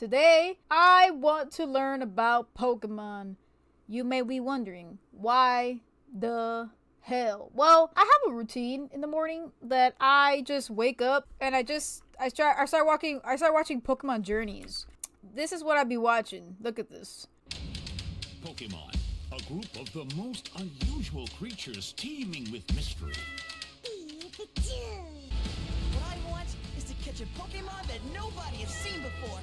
Today, I want to learn about Pokemon. You may be wondering, why the hell? Well, I have a routine in the morning that I just wake up and I start watching Pokemon Journeys. This is what I be watching. Look at this. Pokemon, a group of the most unusual creatures teeming with mystery. What I want is to catch a Pokemon that nobody has seen before.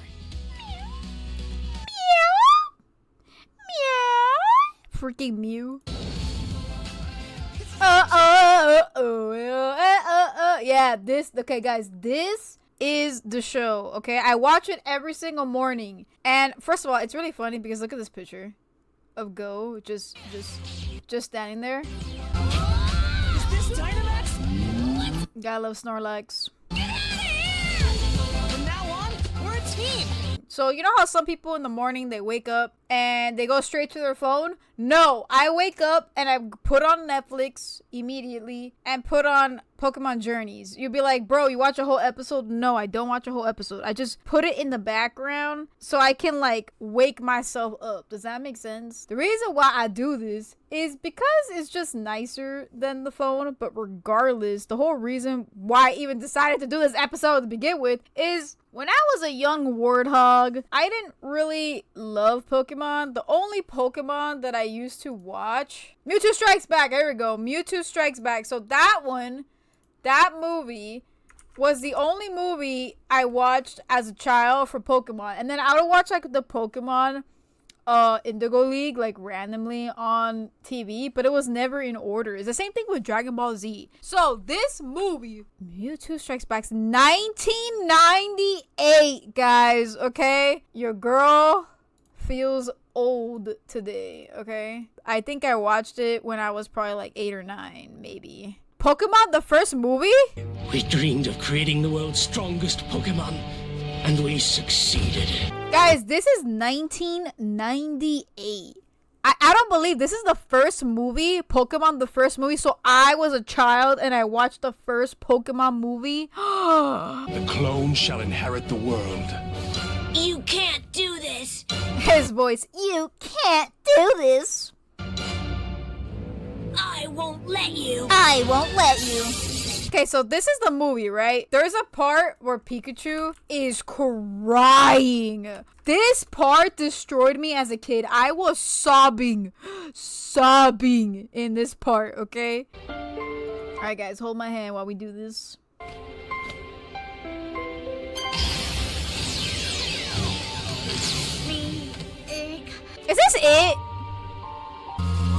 Meow. Freaking Mew. Yeah, okay guys, this is the show, okay? I watch it every single morning. And first of all, it's really funny because look at this picture of Go just standing there. Is this Dynamax? Gotta love Snorlax. From now on, we're a team. So you know how some people in the morning they wake up and they go straight to their phone? No, I wake up and I put on Netflix immediately and put on Pokemon Journeys. You'd be like, bro, you watch a whole episode? No, I don't watch a whole episode. I just put it in the background so I can like wake myself up. Does that make sense? The reason why I do this is because it's just nicer than the phone. But regardless, the whole reason why I even decided to do this episode to begin with is when I was a young warthog, I didn't really love Pokemon. The only Pokemon that I used to watch, Mewtwo Strikes Back. There we go. Mewtwo Strikes Back. So that movie was the only movie I watched as a child for Pokemon. And then I would watch like the Pokemon Indigo League like randomly on TV, but it was never in order. It's the same thing with Dragon Ball Z. So this movie, Mewtwo Strikes Back's 1998, guys, okay? Your girl feels old today, okay? I think I watched it when I was probably like 8 or 9, maybe. Pokemon, the first movie? We dreamed of creating the world's strongest Pokemon, and we succeeded. Guys, this is 1998. I don't believe this is the first movie, Pokemon, the first movie. So I was a child and I watched the first Pokemon movie. The clone shall inherit the world. You can't do this. His voice, you can't do this. I won't let you. I won't let you. Okay, so this is the movie, right? There's a part where Pikachu is crying. This part destroyed me as a kid. I was sobbing in this part, okay? Alright, guys, hold my hand while we do this. Is this it?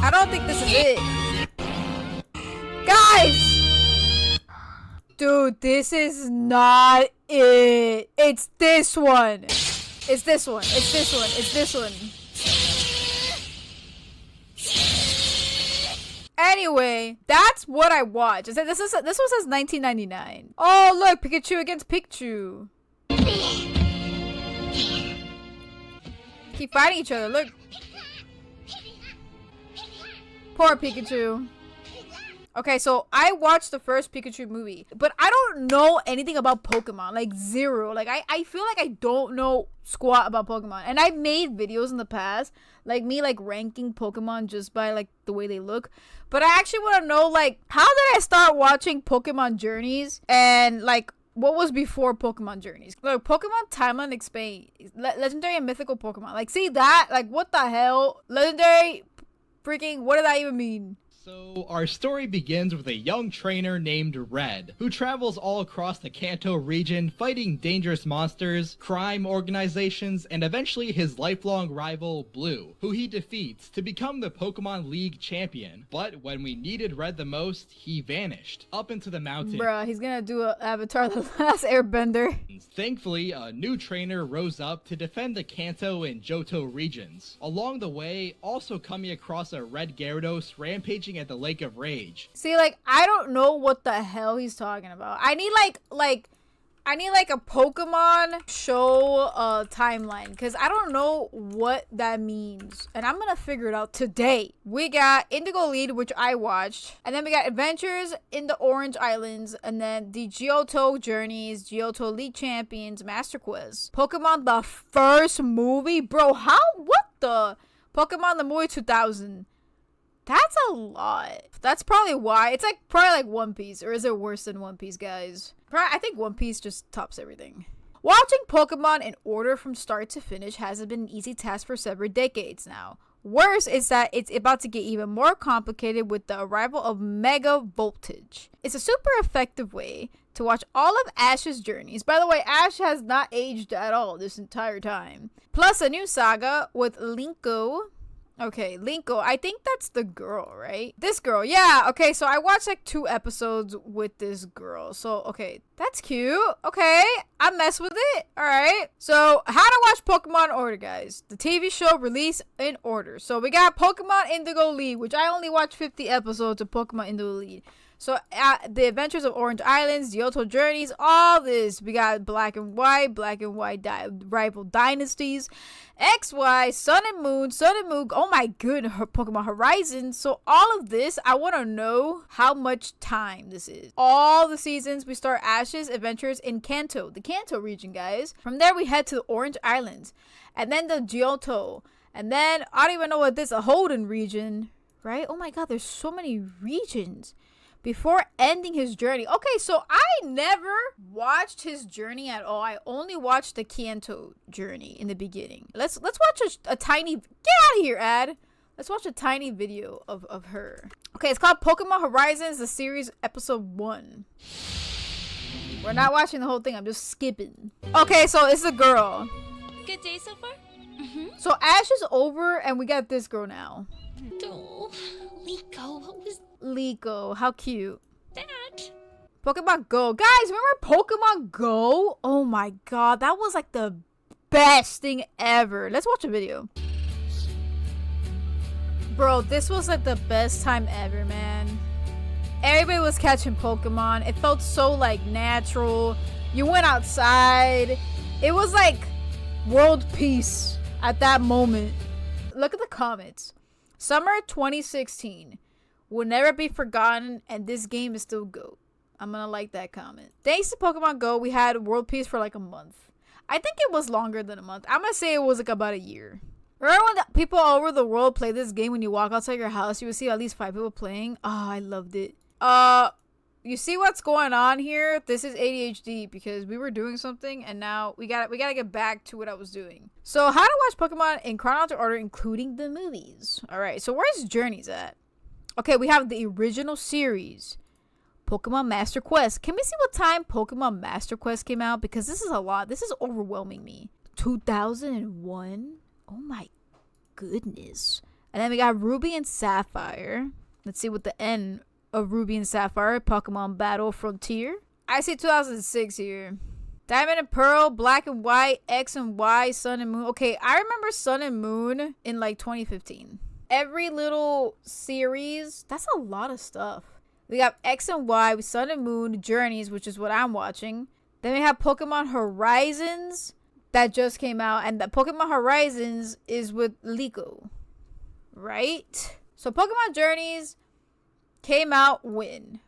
I don't think this is it. Guys! Dude, this is not it. It's this one. It's this one. It's this one. It's this one. Anyway, that's what I watched. This one says 1999. Oh, look, Pikachu against Pikachu. Keep fighting each other. Look. Poor Pikachu. Okay, so I watched the first Pikachu movie, but I don't know anything about Pokemon, like zero. Like I feel like I don't know squat about Pokemon. And I've made videos in the past, like me like ranking Pokemon just by like the way they look. But I actually want to know like how did I start watching Pokemon Journeys and like what was before Pokemon Journeys? Look, Pokemon Timeline explain legendary and mythical Pokemon. Like see that? Like what the hell? Legendary freaking what did that even mean? So, our story begins with a young trainer named Red, who travels all across the Kanto region fighting dangerous monsters, crime organizations, and eventually his lifelong rival, Blue, who he defeats to become the Pokemon League champion. But when we needed Red the most, he vanished, up into the mountain. Bruh, he's gonna do an Avatar The Last Airbender. Thankfully, a new trainer rose up to defend the Kanto and Johto regions. Along the way, also coming across a Red Gyarados rampaging at the Lake of Rage. See, like, I don't know what the hell he's talking about. I need, like, I need like a Pokemon show timeline, because I don't know what that means, and I'm gonna figure it out today. We got Indigo Lead, which I watched, and then we got Adventures in the Orange Islands, and then the Johto Journeys, Johto League Champions, Master Quest, Pokemon the first movie. Bro, what the Pokemon the movie 2000. That's a lot. That's probably why. It's like probably like One Piece. Or is it worse than One Piece, guys? I think One Piece just tops everything. Watching Pokemon in order from start to finish hasn't been an easy task for several decades now. Worse is that it's about to get even more complicated with the arrival of Mega Voltage. It's a super effective way to watch all of Ash's journeys. By the way, Ash has not aged at all this entire time. Plus a new saga with Linko. Okay, Linko, I think that's the girl, right? This girl, yeah. Okay, so I watched like 2 episodes with this girl. So, okay, that's cute. Okay, I mess with it. All right. So, how to watch Pokemon order, guys. The TV show released in order. So, we got Pokemon Indigo Lead, which I only watched 50 episodes of Pokemon Indigo Lead. So, the Adventures of Orange Islands, Johto Journeys, all this. We got Black and White Rival Dynasties, XY, Sun and Moon, oh my goodness, Pokemon Horizons. So, all of this, I want to know how much time this is. All the seasons, we start Ash's adventures in Kanto, the Kanto region, guys. From there, we head to the Orange Islands, and then the Johto, and then, I don't even know what this, a Holden region, right? Oh my god, there's so many regions. Before ending his journey. Okay, so I never watched his journey at all. I only watched the Kanto journey in the beginning. Let's watch a tiny... Get out of here, Ad. Let's watch a tiny video of her. Okay, it's called Pokemon Horizons, the series episode 1. We're not watching the whole thing. I'm just skipping. Okay, so it's a girl. Good day so far? So Ash is over, and we got this girl now. Oh, Liko, what was Liko, how cute. that? Pokemon Go. Guys, remember Pokemon Go? Oh my god, that was like the best thing ever. Let's watch a video. Bro, this was like the best time ever, man. Everybody was catching Pokemon. It felt so like natural. You went outside. It was like world peace at that moment. Look at the comments. Summer 2016 will never be forgotten, and this game is still GOAT. I'm gonna like that comment. Thanks to Pokemon Go, we had world peace for like a month. I think it was longer than a month. I'm gonna say it was like about a year. Remember when people all over the world play this game? When you walk outside your house, you will see at least 5 people playing. Oh, I loved it. You see what's going on here? This is ADHD because we were doing something and now we gotta get back to what I was doing. So how to watch Pokemon in chronological order, including the movies. All right, so where's Journeys at? Okay, we have the original series, Pokemon Master Quest. Can we see what time Pokemon Master Quest came out? Because this is a lot. This is overwhelming me. 2001? Oh my goodness. And then we got Ruby and Sapphire. Let's see what the end of Ruby and Sapphire, Pokemon Battle Frontier. I see 2006 here. Diamond and Pearl, Black and White, X and Y, Sun and Moon. Okay, I remember Sun and Moon in like 2015. Every little series, that's a lot of stuff. We got X and Y, Sun and Moon, Journeys, which is what I'm watching. Then we have Pokemon Horizons that just came out, and the Pokemon Horizons is with Liko, right? So Pokemon Journeys came out when?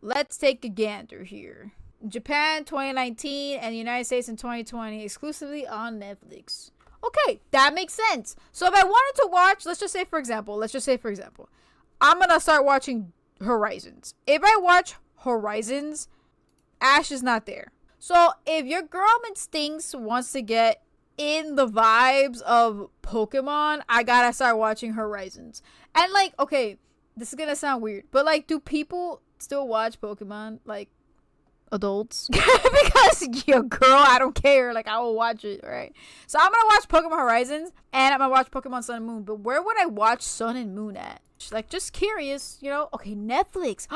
Let's take a gander here. Japan 2019 and the United States in 2020, exclusively on Netflix. Okay, that makes sense. So if I wanted to watch, let's just say for example, I'm gonna start watching Horizons. If I watch Horizons, Ash is not there. So if your girl Instincts wants to get in the vibes of Pokemon, I gotta start watching Horizons. And like, okay, this is gonna sound weird, but like, do people still watch Pokemon? Like, adults? Because, yo, girl, I don't care. Like, I will watch it, right? So I'm gonna watch Pokemon Horizons, and I'm gonna watch Pokemon Sun and Moon. But where would I watch Sun and Moon at? Like, just curious, you know? Okay, Netflix.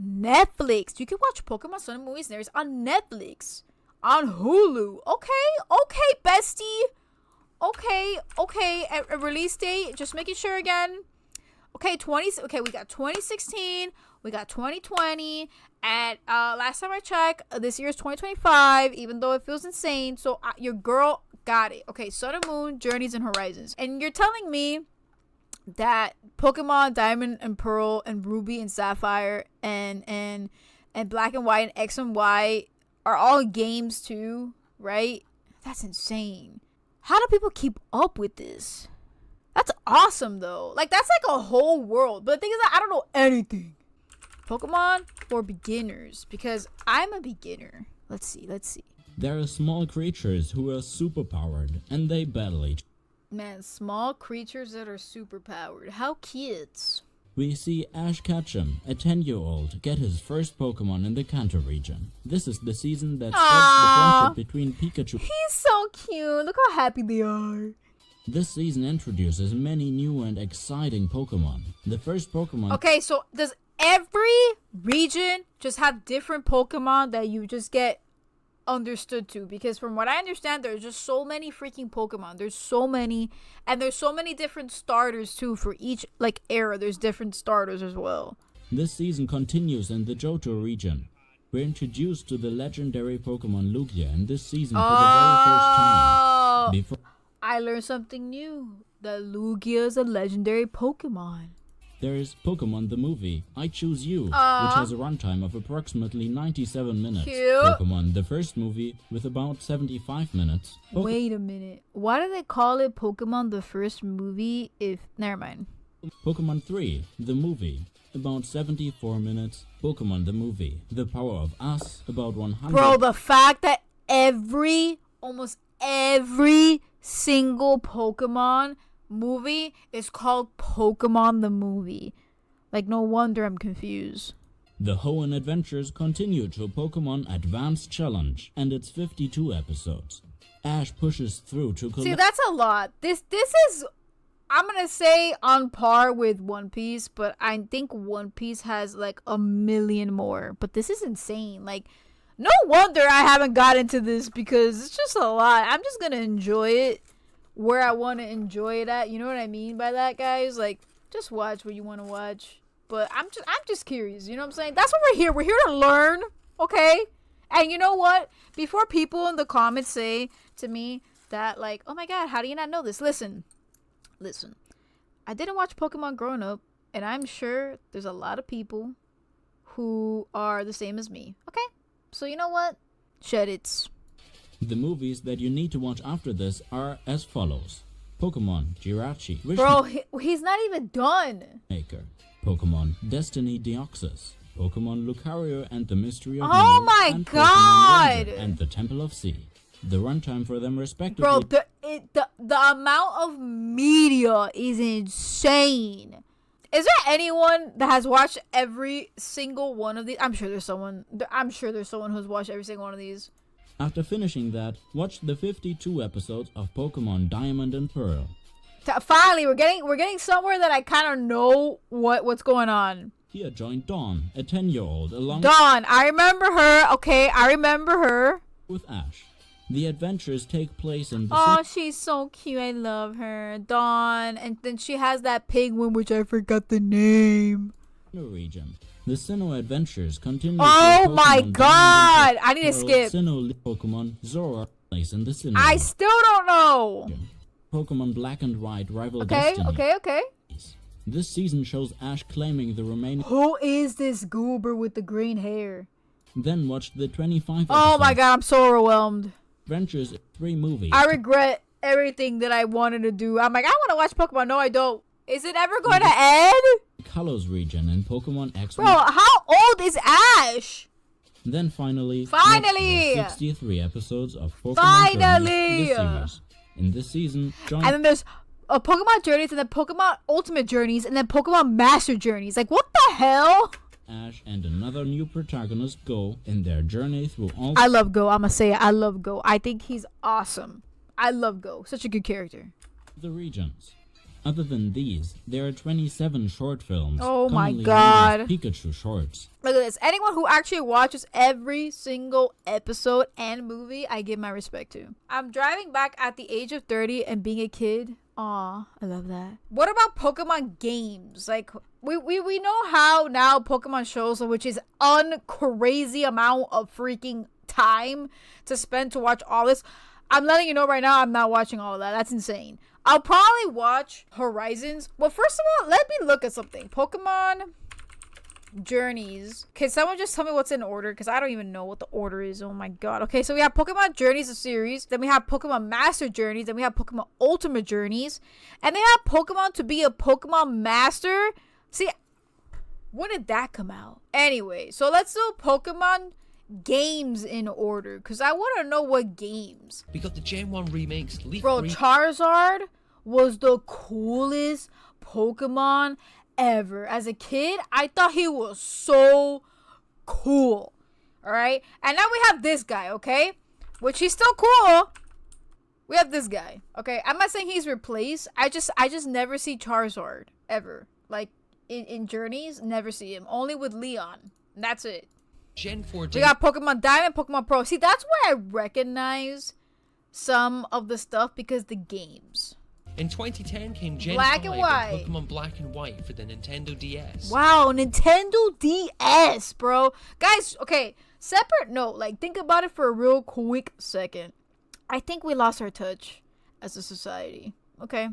Netflix. You can watch Pokemon Sun and Moon series on Netflix. On Hulu. Okay, bestie. Okay. A release date. Just making sure again. Okay, we got 2016, we got 2020, And last time I checked, this year is 2025, even though it feels insane. So your girl got it. Okay, Sun and Moon, Journeys, and Horizons. And you're telling me that Pokemon Diamond and Pearl and Ruby and Sapphire and Black and White and X and Y are all games too, right? That's insane. How do people keep up with this? That's awesome though. Like, that's like a whole world. But the thing is that I don't know anything. Pokemon for beginners, because I'm a beginner. Let's see. There are small creatures who are superpowered, and they battle each. Man, small creatures that are superpowered. How cute. We see Ash Ketchum, a 10-year-old, get his first Pokemon in the Kanto region. This is the season that starts the friendship between Pikachu. He's so cute. Look how happy they are. This season introduces many new and exciting Pokemon. The first Pokemon... Okay, so does every region just have different Pokemon that you just get understood to? Because from what I understand, there's just so many freaking Pokemon. There's so many, and there's so many different starters too. For each like era, there's different starters as well. This season continues in the Johto region. We're introduced to the legendary Pokemon Lugia in this season for the very first time. Before I learned something new. That Lugia is a legendary Pokemon. there is Pokemon the movie, I Choose You, which has a runtime of approximately 97 minutes. Cute. Pokemon the first movie with about 75 minutes. Wait a minute. Why do they call it Pokemon the first movie if... Never mind. Pokemon 3, the movie, about 74 minutes. Pokemon the movie, The Power of Us, about 100. Bro, the fact that almost every single Pokemon movie is called Pokemon the movie. Like, no wonder I'm confused. The Hoenn adventures continue to Pokemon Advanced Challenge and its 52 episodes. Ash pushes through to See, that's a lot. This is, I'm gonna say, on par with One Piece, but I think One Piece has like a million more. But this is insane. Like, no wonder I haven't got into this, because it's just a lot. I'm just gonna enjoy it where I want to enjoy it at. You know what I mean by that, guys? Like, just watch what you want to watch. But I'm just curious. You know what I'm saying? That's what we're here. We're here to learn, okay? And you know what? Before people in the comments say to me that, like, oh my god, how do you not know this? Listen. I didn't watch Pokemon growing up, and I'm sure there's a lot of people who are the same as me. Okay? So you know what? Shed it. The movies that you need to watch after this are as follows. Pokemon Jirachi, Bro, he's not even done. Maker, Pokemon Destiny Deoxys, Pokemon Lucario and the Mystery of Oh Mew, my and god! Pokemon Ranger and the Temple of Sea. The runtime for them respectively... Bro, the amount of media is insane. Is there anyone that has watched every single one of these? I'm sure there's someone who's watched every single one of these. After finishing that, watch the 52 episodes of Pokemon Diamond and Pearl. Finally, we're getting somewhere that I kind of know what's going on. Here joined Dawn, a 10-year-old, along Dawn, I remember her. Okay, I remember her. with Ash. The adventures take place in the Oh, she's so cute. I love her. Dawn. And then she has that penguin, which I forgot the name. Sinnoh region. The Sinnoh adventures continue. Oh my god! I need to skip. Sinnoh Pokemon Zora place in the Sinnoh. I still don't know. Pokemon Black and White rival Okay, Destiny. okay. This season shows Ash claiming the remaining. Who is this goober with the green hair? Then watch the 25 Oh my god, I'm so overwhelmed. Adventures 3 movies. I regret everything that I wanted to do. I'm like, I want to watch Pokemon. No, I don't. Is it ever going to end? Kalos region and Pokemon X. Bro, how old is Ash? Then finally, Finally! watch the 63 episodes of Pokemon Finally! Journeys, the series. In this season, join And then there's Pokemon Journeys, and then Pokemon Ultimate Journeys, and then Pokemon Master Journeys. Like, what the hell? Ash and another new protagonist Go in their journey through all I love Go. I'm gonna say it. I love Go. I think he's awesome. I love Go. Such a good character. the regions. Other than these, there are 27 short films. Oh my commonly god. known as Pikachu shorts. Look at this. Anyone who actually watches every single episode and movie, I give my respect to. I'm driving back at the age of 30 and being a kid Aw, I love that. What about Pokemon games? Like, we know how now Pokemon shows, which is crazy amount of freaking time to spend to watch all this. I'm letting you know right now, I'm not watching all of that. That's insane. I'll probably watch Horizons. Well, first of all, let me look at something. Pokemon Journeys. Can someone just tell me what's in order? Because I don't even know what the order is. Oh my god. Okay, so we have Pokemon Journeys, a series. Then we have Pokemon Master Journeys. Then we have Pokemon Ultimate Journeys. And they have Pokemon to be a Pokemon Master. See, when did that come out? Anyway, so let's do Pokemon games in order. Because I want to know what games. We got the Gen 1 remakes. Leaf Bro, Green. Charizard was the coolest Pokemon ever. As a kid, I thought he was so cool. Alright? And now we have this guy, okay? Which he's still cool. We have this guy. Okay? I'm not saying he's replaced. I just never see Charizard. Ever. Like, in Journeys, never see him. Only with Leon. That's it. Gen 4. We got Pokemon Diamond, Pokemon Pro. See, that's where I recognize some of the stuff because the games. In 2010 came Gen Black 5 and White. Pokemon Black and White for the Nintendo DS. Wow, Nintendo DS, bro. Guys, okay, separate note, like, think about it for a real quick second. I think we lost our touch as a society, okay?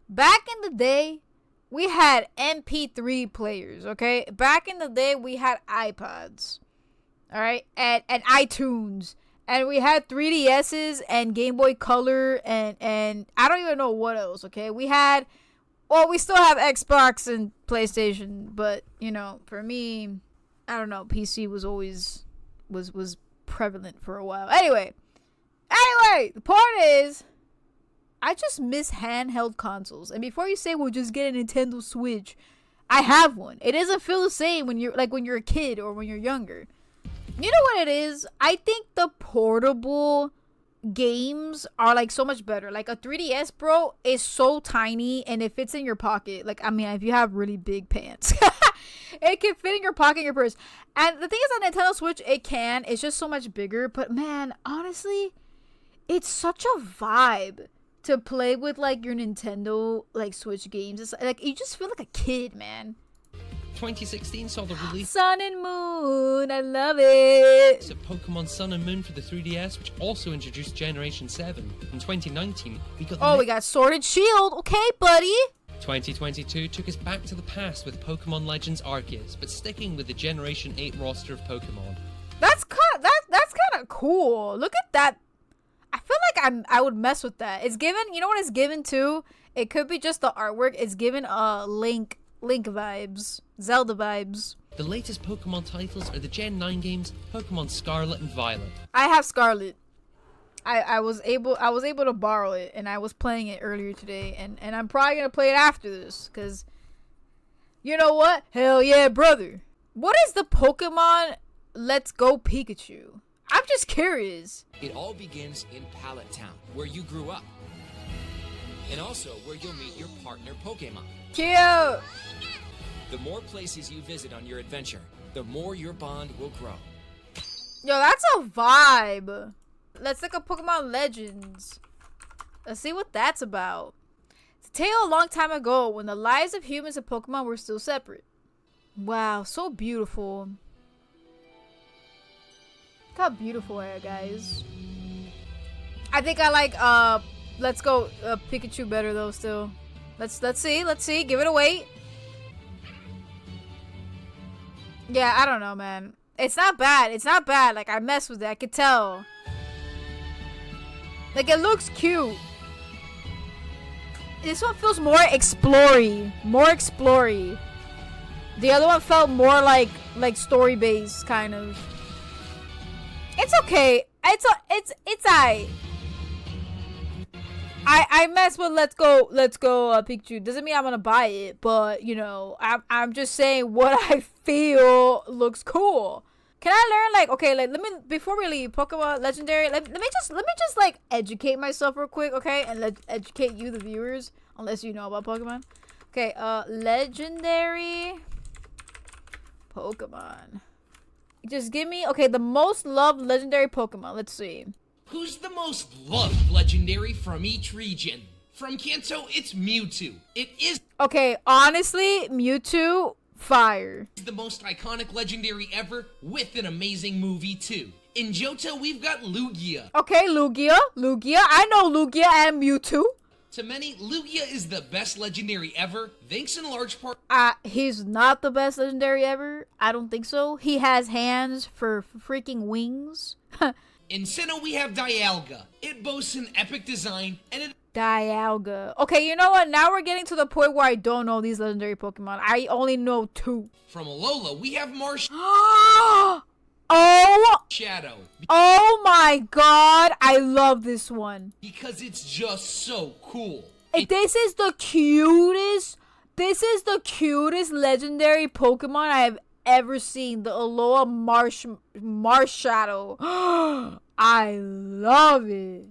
Back in the day, we had MP3 players, okay? Back in the day, we had iPods, all right? And iTunes. And we had 3DSs and Game Boy Color and I don't even know what else, okay? We had, well, we still have Xbox and PlayStation, but, you know, for me, I don't know, PC was always, was prevalent for a while. Anyway, the point is, I just miss handheld consoles. And before you say, well, just get a Nintendo Switch, I have one. It doesn't feel the same when you're, like, when you're a kid or when you're younger. You know what it is? I think the portable games are like so much better. Like a 3DS, bro, is so tiny and it fits in your pocket. Like, I mean, if you have really big pants, it can fit in your pocket, in your purse. And the thing is, on Nintendo Switch, it can. It's just so much bigger. But man, honestly, it's such a vibe to play with like your Nintendo like Switch games. It's like you just feel like a kid, man. 2016 saw the release Sun and Moon, I love it. of Pokemon Sun and Moon for the 3DS, which also introduced Generation 7. In 2019, we got we got Sword and Shield. Okay, buddy. 2022 took us back to the past with Pokemon Legends Arceus, but sticking with the Generation 8 roster of Pokemon. That's kind of cool. Look at that. I feel like I would mess with that. It's given, you know what it's given too? It could be just the artwork. It's given Link vibes, Zelda vibes. The latest Pokemon titles are the Gen 9 games, Pokemon Scarlet and Violet. I have Scarlet. I was able to borrow it and I was playing it earlier today and I'm probably gonna play it after this because you know what? Hell yeah, brother. What is the Pokemon Let's Go Pikachu? I'm just curious. It all begins in Pallet Town, where you grew up. And also where you'll meet your partner Pokemon. Cute. The more places you visit on your adventure, the more your bond will grow. Yo, that's a vibe. Let's look at Pokemon Legends. Let's see what that's about. It's a tale a long time ago when the lives of humans and Pokemon were still separate. Wow, so beautiful. Look how beautiful I am, guys. I think I like Let's Go Pikachu better though still. Let's see. Give it a wait. Yeah, I don't know, man. It's not bad. Like, I mess with it. I could tell. Like, it looks cute. This one feels more explory. The other one felt more like story-based, kind of. It's okay. It's aight. I mess with Let's Go Pikachu. Doesn't mean I'm gonna buy it, but you know, I'm just saying what I feel looks cool. Can I learn like, okay, like let me, before we leave Pokemon Legendary, let me just like educate myself real quick, okay, and educate you the viewers, unless you know about Pokemon. Okay, Legendary Pokemon. Just give me, okay, the most loved Legendary Pokemon. Let's see. Who's the most loved legendary from each region? From Kanto, it's Mewtwo. It is Okay, honestly, Mewtwo, fire. the most iconic legendary ever, with an amazing movie too. In Johto, we've got Lugia. Okay, Lugia. I know Lugia and Mewtwo. To many, Lugia is the best legendary ever, thanks in large part. He's not the best legendary ever. I don't think so. He has hands for freaking wings. In Sinnoh, we have Dialga. It boasts an epic design, and it Dialga. Okay, you know what? Now we're getting to the point where I don't know these legendary Pokemon. I only know 2. From Alola, we have Oh! Shadow. Oh my god, I love this one. Because it's just so cool. This is the cutest legendary Pokemon I have ever seen. The Alola Marsh Shadow. I love it.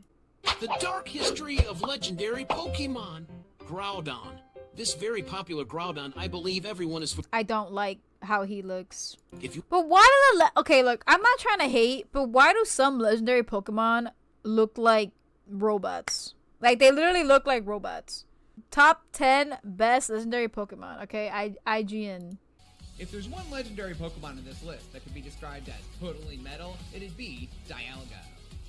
The dark history of legendary Pokemon. Groudon. This very popular Groudon, I believe everyone is... I don't like how he looks. If you... But why do okay, look, I'm not trying to hate, but why do some legendary Pokemon look like robots? Like, they literally look like robots. Top 10 best legendary Pokemon, okay? IGN. If there's one legendary Pokemon in this list that could be described as totally metal, it'd be Dialga.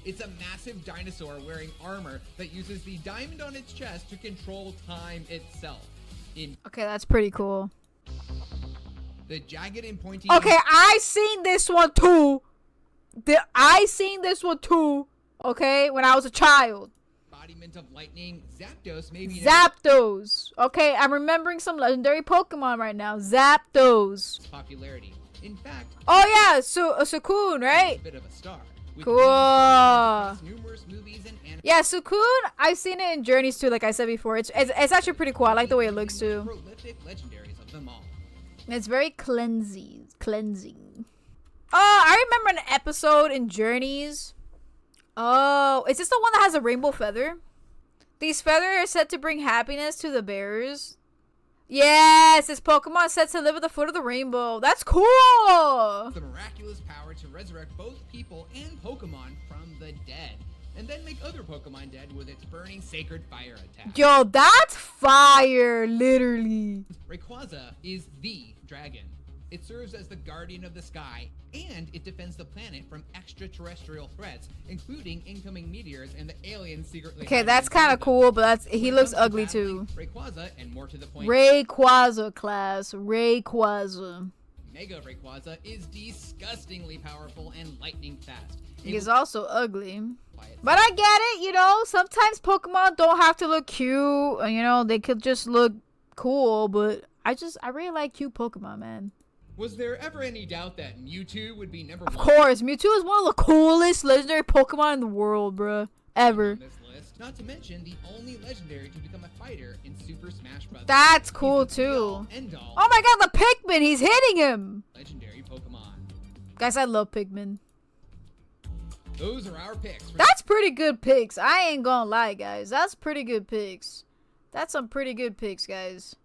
It's a massive dinosaur wearing armor that uses the diamond on its chest to control time itself. Okay, that's pretty cool. The jagged and pointy... Okay, I seen this one too. Okay, when I was a child. Embodiment of lightning, Zapdos maybe... Zapdos. Okay, I'm remembering some legendary Pokemon right now. Zapdos. Popularity. In fact... Oh yeah, Suicune, right? A bit of a star. Cool. Numerous movies and yeah, Suicune, I've seen it in Journeys too, like I said before. It's actually pretty cool. I like the way it looks too. Prolific legendaries of them all. It's very cleansing. Oh, I remember an episode in Journeys. Oh, is this the one that has a rainbow feather? These feathers are said to bring happiness to the bearers. Yes, this Pokemon is said to live at the foot of the rainbow. That's cool. The miraculous power to resurrect both people and Pokemon from the dead, and then make other Pokemon dead with its burning sacred fire attack. Yo, that's fire, literally. Rayquaza is the dragon. It serves as the guardian of the sky, and it defends the planet from extraterrestrial threats, including incoming meteors and the aliens secretly... Okay, that's kind of cool, but he looks ugly too. Rayquaza, and more to the point... Rayquaza class. Rayquaza. Mega Rayquaza is disgustingly powerful and lightning fast. He's also ugly. But I get it, you know, sometimes Pokemon don't have to look cute, you know, they could just look cool, but I really like cute Pokemon, man. Was there ever any doubt that Mewtwo would be number 1? Of course, Mewtwo is one of the coolest legendary Pokemon in the world, bruh. Ever. On this list, not to mention the only legendary to become a fighter in Super Smash Bros. That's cool too. Oh my god, the Pikmin, he's hitting him. Legendary Pokemon. Guys, I love Pikmin. Those are our picks. That's pretty good picks. I ain't gonna lie, guys. That's pretty good picks. That's some pretty good picks, guys.